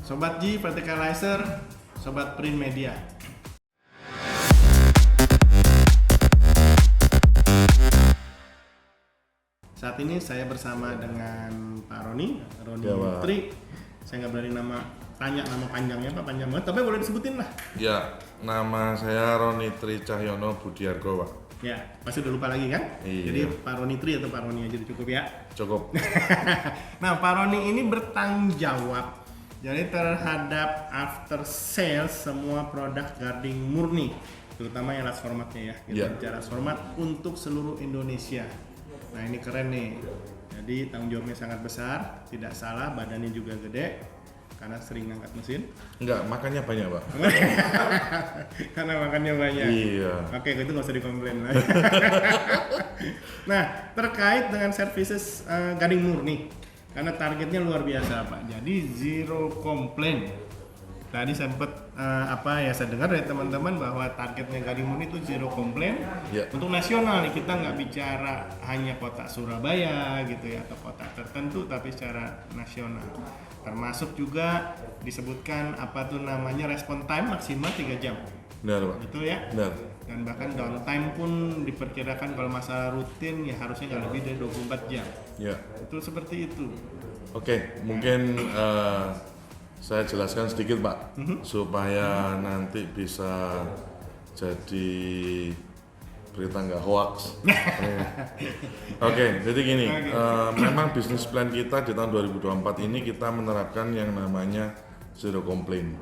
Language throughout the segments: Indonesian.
Sobat G Verticalizer, Sobat Print Media. Saat ini saya bersama dengan Pak Roni Ya, Tri. Saya nggak berani tanya nama panjangnya Pak, panjang banget, tapi boleh disebutin lah. Ya, nama saya Roni Tri Cahyono Budiargo, Pak. Ya, pasti udah lupa lagi kan? Iya. Jadi Pak Roni Tri atau Pak Roni aja cukup ya. Cukup. Nah, Pak Roni ini bertanggung jawab jadi terhadap after sales semua produk guarding murni, terutama yang last formatnya ya. Kita Yeah. bicara last format untuk seluruh Indonesia. Nah, ini keren nih. Jadi tanggung jawabnya sangat besar, tidak salah, badannya juga gede karena sering ngangkat mesin. Enggak, makannya banyak, Pak. Karena makannya banyak. Iya. Oke, itu nggak usah dikomplain lah. Nah, terkait dengan services guarding murni, karena targetnya luar biasa Pak. Jadi zero complaint. Tadi sempat saya dengar dari teman-teman bahwa targetnya guarding murni itu zero complaint. Ya. Untuk nasional nih, kita nggak bicara hanya kota Surabaya gitu ya atau kota tertentu, tapi secara nasional. Termasuk juga disebutkan apa tuh namanya respon time maksimal 3 jam. Benar, Pak. Betul ya? Benar. Dan bahkan downtime pun diperkirakan kalau masalah rutin ya harusnya nggak lebih dari 24 jam. Ya. Itu seperti itu. Oke, mungkin saya jelaskan sedikit, Pak, supaya nanti bisa jadi berita nggak hoax. Oke, jadi gini, memang bisnis plan kita di tahun 2024 ini kita menerapkan yang namanya zero complaint.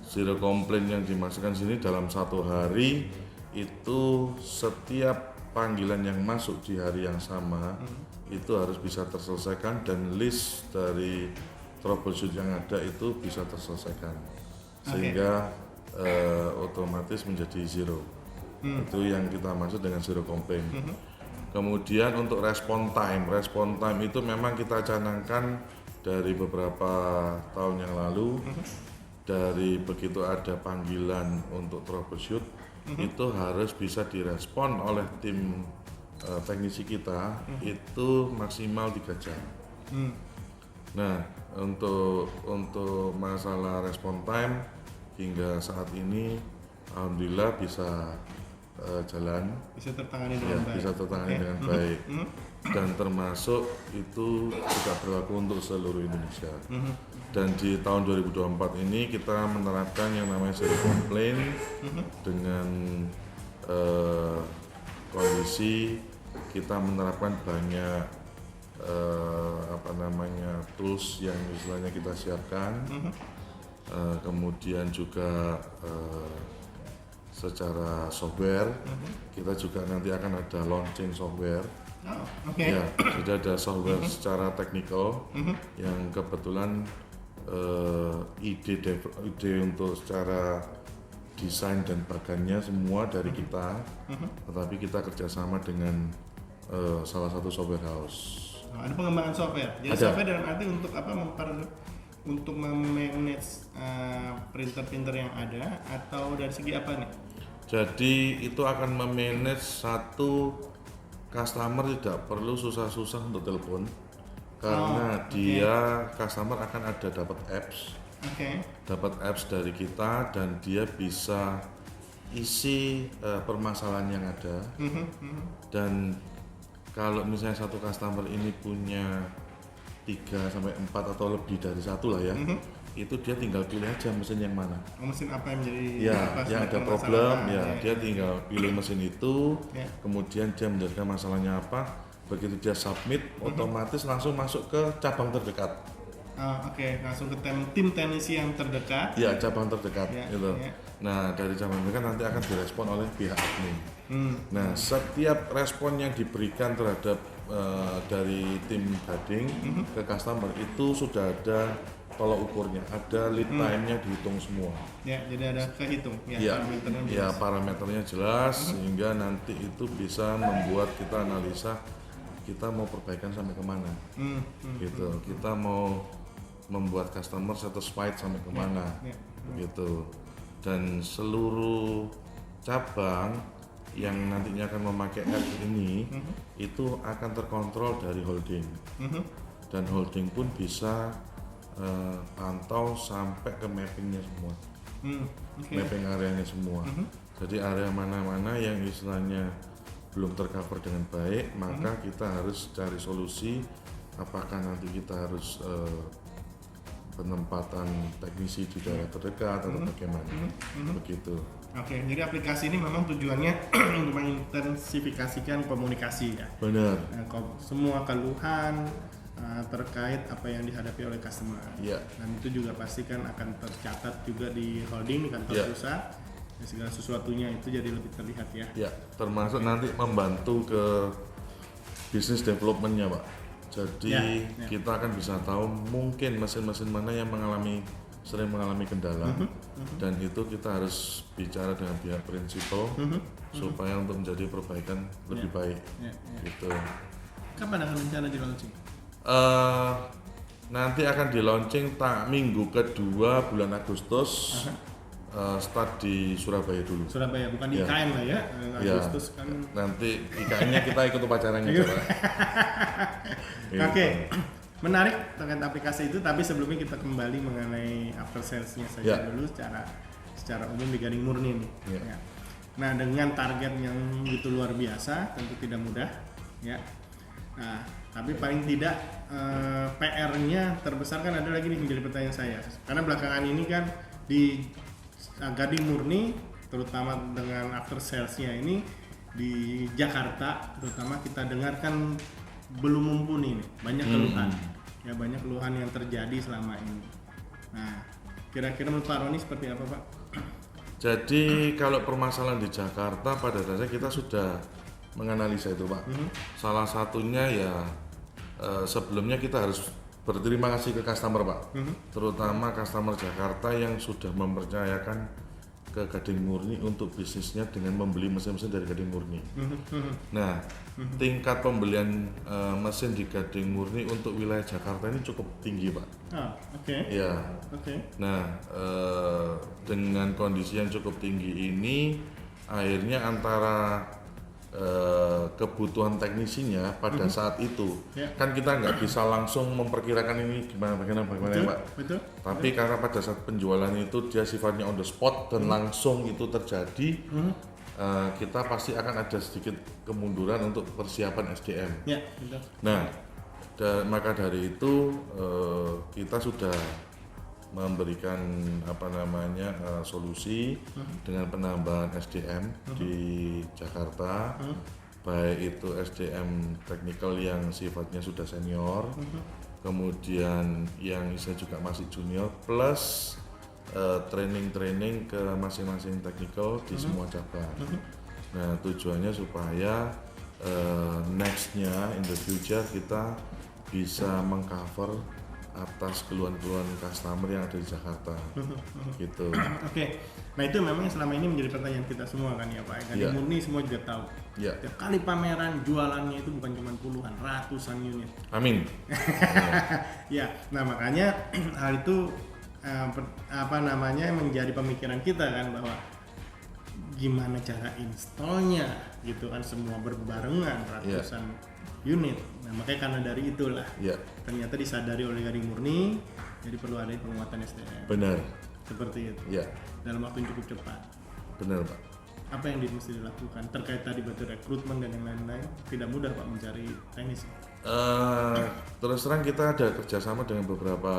Zero complaint yang dimasukkan sini dalam satu hari itu setiap panggilan yang masuk di hari yang sama itu harus bisa terselesaikan dan list dari troubleshoot yang ada itu bisa terselesaikan sehingga otomatis menjadi zero. Itu yang kita maksud dengan zero complaint. Kemudian untuk respon time itu memang kita canangkan dari beberapa tahun yang lalu. Dari begitu ada panggilan untuk troubleshoot itu harus bisa direspon oleh tim teknisi kita itu maksimal 3 jam. Nah, untuk masalah respon time hingga saat ini alhamdulillah bisa jalan, Bisa tertangani dengan baik. bisa tertangani dengan baik, dan termasuk itu juga berlaku untuk seluruh Indonesia. Dan di tahun 2024 ini kita menerapkan yang namanya zero complaint dengan kondisi kita menerapkan banyak tools yang istilahnya kita siapkan, kemudian juga secara software kita juga nanti akan ada launching software. Ya, jadi ada software secara teknikal yang kebetulan ide untuk secara desain dan bagannya semua dari kita, tetapi kita kerjasama dengan salah satu software house. Ada pengembangan software. Jadi Ada. software dalam arti untuk apa? Untuk memanage printer-printer yang ada atau dari segi apa nih? Jadi itu akan memanage satu customer tidak perlu susah-susah untuk telepon karena dia customer akan ada dapat apps dari kita dan dia bisa isi permasalahan yang ada. Dan kalau misalnya satu customer ini punya 3-4 atau lebih dari satu lah ya, itu dia tinggal pilih aja mesin yang mana. Mesin apa yang menjadi Ya, yang ada problem ya, dia ya. tinggal pilih mesin itu, Ya. kemudian dia menjelaskan masalahnya apa, begitu dia submit, otomatis langsung masuk ke cabang terdekat. Langsung ke tim teknisi yang terdekat. Ya, cabang terdekat Ya, gitu. ya. Nah, dari cabang terdekat nanti akan direspon oleh pihak admin. Nah, setiap respon yang diberikan terhadap dari tim guarding ke customer itu sudah ada tolak ukurnya, ada lead time-nya dihitung semua. Ya, jadi ada kehitung Ya, parameternya ya jelas. parameternya jelas sehingga nanti itu bisa membuat kita analisa kita mau perbaikan sampai kemana, gitu. Kita mau membuat customer satisfied sampai kemana, gitu. Dan seluruh cabang yang nantinya akan memakai app ini itu akan terkontrol dari holding, dan holding pun bisa pantau sampai ke mappingnya semua, Oke. mapping areanya semua. Jadi area mana-mana yang istilahnya belum tercover dengan baik, maka kita harus cari solusi. Apakah nanti kita harus penempatan teknisi di daerah terdekat atau bagaimana? Begitu. Oke, jadi aplikasi ini memang tujuannya untuk mengintensifikasikan komunikasi ya. Benar. Nah, semua keluhan terkait apa yang dihadapi oleh customer. Iya. Dan itu juga pasti kan akan tercatat juga di holding, di kantor Iya. pusat. Dan segala sesuatunya itu jadi lebih terlihat ya. Ya, termasuk nanti membantu ke bisnis development-nya, Pak. Jadi Ya. kita akan bisa tahu mungkin mesin-mesin mana yang sering mengalami kendala, dan itu kita harus bicara dengan pihak prinsipal supaya untuk menjadi perbaikan lebih baik. Ya. Gitu. Kapan akan rencana di launching? Nanti akan di launching minggu kedua bulan Agustus. Start di Surabaya dulu. Surabaya, bukan di Ya. IKN lah ya. Ya. Agustus kan. Nanti IKN-nya kita ikut upacaranya coba. Oke, menarik terkait aplikasi itu. Tapi sebelumnya kita kembali mengenai after sales-nya saja Ya. dulu secara umum di Gading Murni nih. Ya. Ya. Nah, dengan target yang begitu luar biasa, tentu tidak mudah. Ya. Nah, tapi paling tidak PR-nya terbesar kan ada lagi nih menjadi pertanyaan saya. Karena belakangan ini kan di Gading Murni, terutama dengan after sales-nya ini di Jakarta, terutama kita dengarkan belum mumpuni nih, banyak keluhan. Ya, banyak keluhan yang terjadi selama ini. Nah, kira-kira menurut Pak Roni seperti apa, Pak? Jadi kalau permasalahan di Jakarta pada dasarnya kita sudah menganalisa itu, Pak. Salah satunya ya sebelumnya kita harus berterima kasih ke customer, Pak. Terutama customer Jakarta yang sudah mempercayakan ke Gading Murni untuk bisnisnya dengan membeli mesin-mesin dari Gading Murni. Nah, tingkat pembelian mesin di Gading Murni untuk wilayah Jakarta ini cukup tinggi, Pak. Oke. Ya. Oke. Nah, dengan kondisi yang cukup tinggi ini, akhirnya antara kebutuhan teknisinya pada saat itu, kan kita nggak bisa langsung memperkirakan ini gimana ya, Pak. Betul. Tapi karena pada saat penjualan itu dia sifatnya on the spot dan langsung itu terjadi, kita pasti akan ada sedikit kemunduran untuk persiapan SDM. Ya, betul. Nah, maka dari itu kita sudah memberikan solusi dengan penambahan SDM di Jakarta, baik itu SDM teknikal yang sifatnya sudah senior, kemudian yang saya juga masih junior, plus training ke masing-masing teknikal di semua cabang. Nah, tujuannya supaya nextnya in the future kita bisa mengcover atas keluhan-keluhan customer yang ada di Jakarta, gitu. Oke. Nah, itu memang yang selama ini menjadi pertanyaan kita semua kan ya, Pak. Gading Murni semua juga tahu. Ya. Tiap kali pameran jualannya itu bukan cuma puluhan, ratusan unit. Amin. Ya, nah makanya hal itu menjadi pemikiran kita kan, bahwa gimana cara installnya gitu kan, semua berbarengan ratusan unit. Nah, makanya karena dari itulah ternyata disadari oleh Gading Murni, jadi perlu ada penguatan SDM. Benar. Seperti itu. Ya. Dalam waktu yang cukup cepat. Benar, Pak. Apa yang mesti dilakukan terkait tadi batu rekrutmen dan yang lain-lain? Tidak mudah, Pak, mencari teknisi. Terus terang kita ada kerjasama dengan beberapa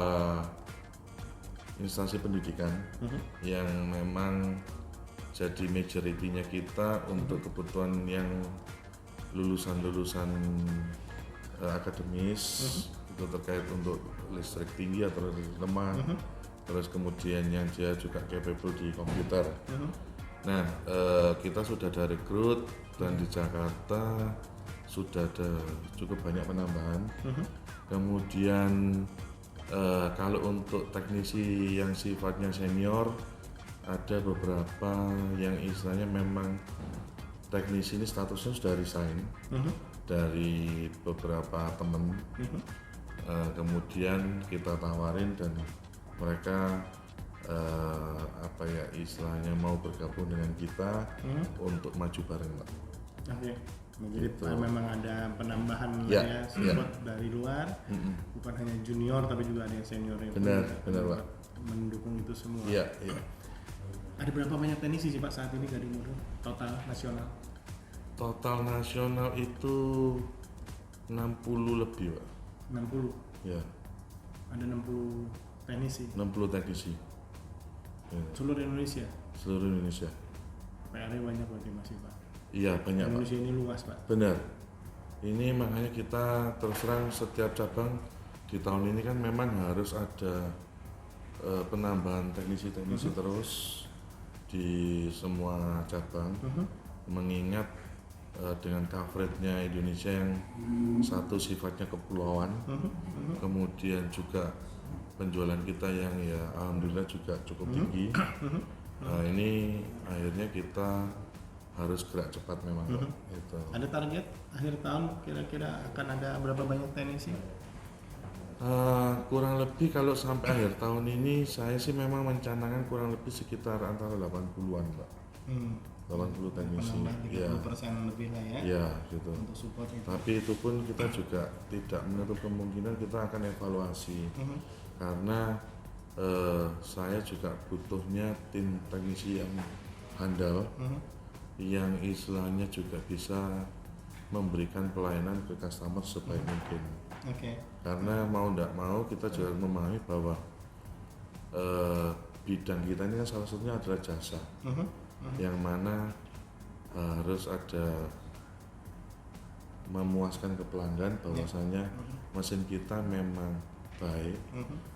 instansi pendidikan yang memang jadi majority-nya kita untuk kebutuhan yang lulusan akademis, itu terkait untuk listrik tinggi atau listrik lemah, terus kemudian yang dia juga capable di komputer. Nah, kita sudah ada rekrut dan di Jakarta sudah ada cukup banyak penambahan. Kemudian kalau untuk teknisi yang sifatnya senior, ada beberapa yang istilahnya memang teknisi ini statusnya sudah resign dari beberapa teman. Kemudian kita tawarin dan mereka istilahnya mau bergabung dengan kita untuk maju bareng, Pak. Oke. Jadi Gitu. memang ada penambahan Ya, ya support dari luar, bukan hanya junior tapi juga ada yang senior yang Benar, pun benar, Pak. mendukung itu semua. Iya, iya. Ada berapa banyak teknisi sih Pak saat ini Gading Murni total nasional? Total nasional itu 60 lebih, Pak. 60. Ya, Ada 60 teknisi 60 teknisi. Ya, seluruh Indonesia. seluruh Indonesia. PR-nya banyak berarti masih Pak. Iya, banyak, Pak. Indonesia ini luas Pak. Benar. Ini makanya kita terus terang setiap cabang di tahun ini kan memang harus ada penambahan teknisi-teknisi terus di semua cabang, mengingat dengan coveragenya Indonesia yang satu sifatnya kepulauan, kemudian juga penjualan kita yang ya alhamdulillah juga cukup tinggi. Nah, ini akhirnya kita harus gerak cepat memang, Pak. Gitu. Ada target akhir tahun kira-kira akan ada berapa banyak teknisi? Kurang lebih kalau sampai akhir tahun ini saya sih memang mencanangkan kurang lebih sekitar antara 80-an, Pak. 80 teknisi. Menambah 30% lebih lah ya. Iya, gitu. Untuk support itu. Tapi itu pun kita juga tidak menutup kemungkinan kita akan evaluasi. Karena saya juga butuhnya tim teknisi yang handal, yang istilahnya juga bisa memberikan pelayanan ke customer sebaik mungkin. Oke. Karena mau tidak mau kita juga harus memahami bahwa bidang kita ini kan salah satunya adalah jasa, yang mana harus ada memuaskan ke pelanggan bahwasanya mesin kita memang baik,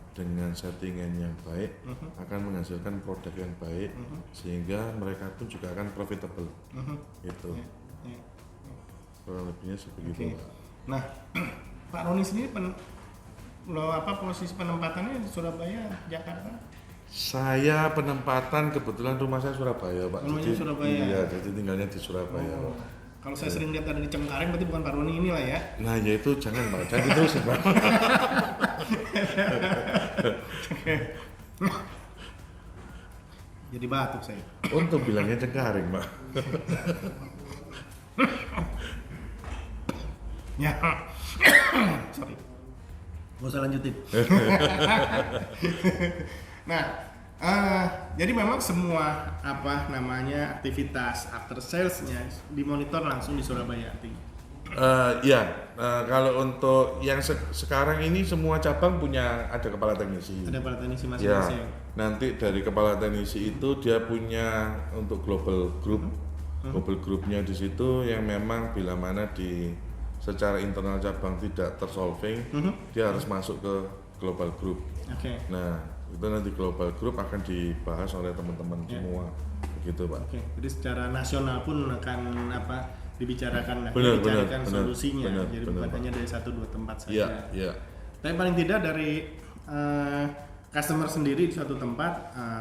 dengan settingan yang baik akan menghasilkan produk yang baik, sehingga mereka pun juga akan profitable. Itu kurang lebihnya sebegitu, Pak. Nah, Pak Roni sendiri posisi penempatannya di Surabaya, Jakarta? Saya penempatan kebetulan rumah saya Surabaya, Pak. Rumahnya Surabaya. Iya, jadi tinggalnya di Surabaya, Pak. Kalau saya sering lihat ada di Cengkareng, berarti bukan Pak Roni inilah ya? Nah, ya itu jangan, Pak. Jangan terus, Pak. Jadi batuk saya. Untuk bilangnya Cengkareng, Pak. Ya. Sorry. Gak usah lanjutin. Nah, jadi memang semua aktivitas after sales-nya dimonitor langsung di Surabaya artinya. Kalau untuk yang sekarang ini semua cabang ada kepala teknisi. Ada kepala teknisi Ya, masing-masing. nanti dari kepala teknisi itu dia punya untuk global group, global groupnya di situ yang memang bila mana secara internal cabang tidak tersolving, dia harus masuk ke global group. Oke. Nah, itu nanti global group akan dibahas oleh teman-teman semua, begitu, Pak. Oke. Jadi secara nasional pun akan dibicarakan lah, Benar, dicarikan benar, solusinya. benar, Jadi benar, bukan Pak. hanya dari 1-2 tempat saja. Iya, iya. Tapi paling tidak dari customer sendiri di suatu tempat,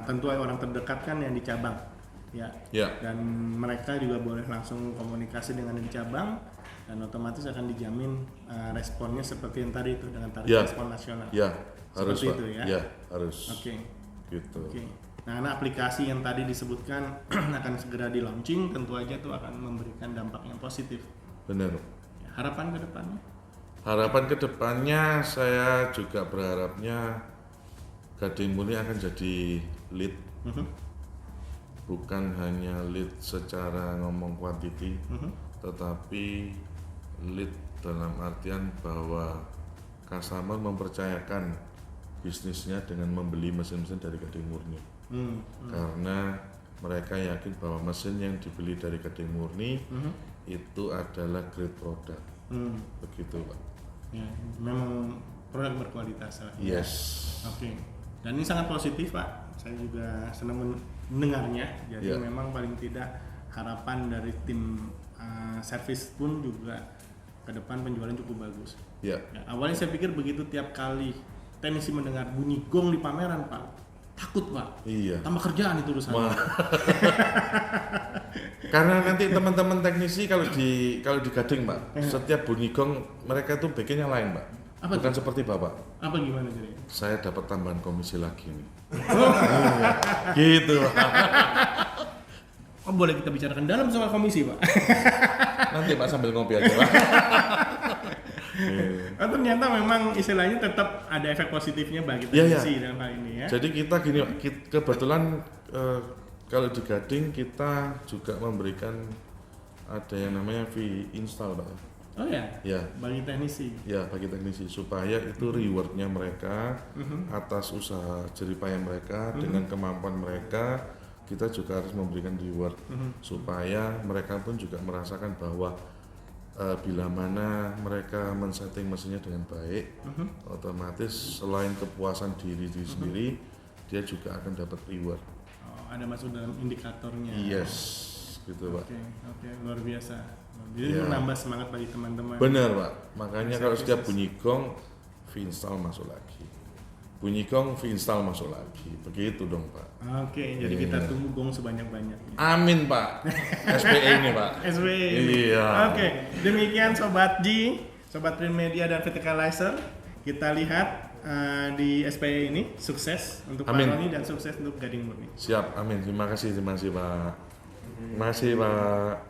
tentu orang terdekat kan yang di cabang, ya. Ya. Dan mereka juga boleh langsung komunikasi dengan yang di cabang, dan otomatis akan dijamin responnya seperti yang tadi itu dengan target Ya. respon nasional. Ya, harus, Seperti Pak. itu ya? Ya, harus. Oke. Gitu. Oke. Nah, aplikasi yang tadi disebutkan akan segera di launching, tentu aja itu akan memberikan dampak yang positif. Benar. Ya, harapan ke depannya? Harapan kedepannya saya juga berharapnya Gading Murni akan jadi lead, bukan hanya lead secara ngomong quantity, tetapi lead dalam artian bahwa customer mempercayakan bisnisnya dengan membeli mesin-mesin dari Gading Murni. Karena mereka yakin bahwa mesin yang dibeli dari Gading Murni itu adalah great product. Begitu, Pak. Ya, memang produk berkualitas lah. Yes. Oke. Dan ini sangat positif, Pak. Saya juga senang mendengarnya. Jadi Ya. memang paling tidak harapan dari tim servis pun juga ke depan penjualan cukup bagus. Ya. Ya, awalnya saya pikir begitu tiap kali teknisi mendengar bunyi gong di pameran, Pak, takut, Pak. Iya. Tambah kerjaan itu urusannya. Karena nanti teman-teman teknisi kalau di Gading, Pak, setiap bunyi gong mereka itu bikinnya lain, Pak. Apa Bukan tuh? seperti Bapak. Apa gimana jadi? Saya dapat tambahan komisi lagi nih. Gitu, Pak. Oh, boleh kita bicarakan dalam soal komisi, Pak? Nanti Pak sambil ngopi aja Pak. Oh, ternyata memang istilahnya tetap ada efek positifnya bagi Iya, teknisi dalam hal ini ya. Jadi kita gini Pak, kebetulan kalau di Gading kita juga memberikan ada yang namanya fee install Pak. Oh ya, Ya, bagi teknisi. ya bagi teknisi supaya itu rewardnya mereka atas usaha jeripaya mereka dengan kemampuan mereka, kita juga harus memberikan reward supaya mereka pun juga merasakan bahwa bila mana mereka men-setting mesinnya dengan baik, otomatis selain kepuasan diri sendiri, dia juga akan dapat reward. Oh, ada masuk dalam indikatornya. Yes, gitu Pak. Oke, luar biasa. Jadi Ya. menambah semangat bagi teman-teman. Benar Pak, makanya kalau setiap bunyi gong, V-install masuk lagi. Bunyi gong, V-install masuk lagi. Begitu dong Pak. Oke, jadi kita tunggu gong sebanyak-banyaknya. Amin Pak. SPE ini Pak. SW. Iya. Oke, demikian Sobat G, Sobat Print Media dan Verticalizer. Kita lihat di SPE ini sukses untuk Pak Amin. Roni dan sukses untuk Gading Murni. Siap, amin. Terima kasih Pak. Terima kasih Pak.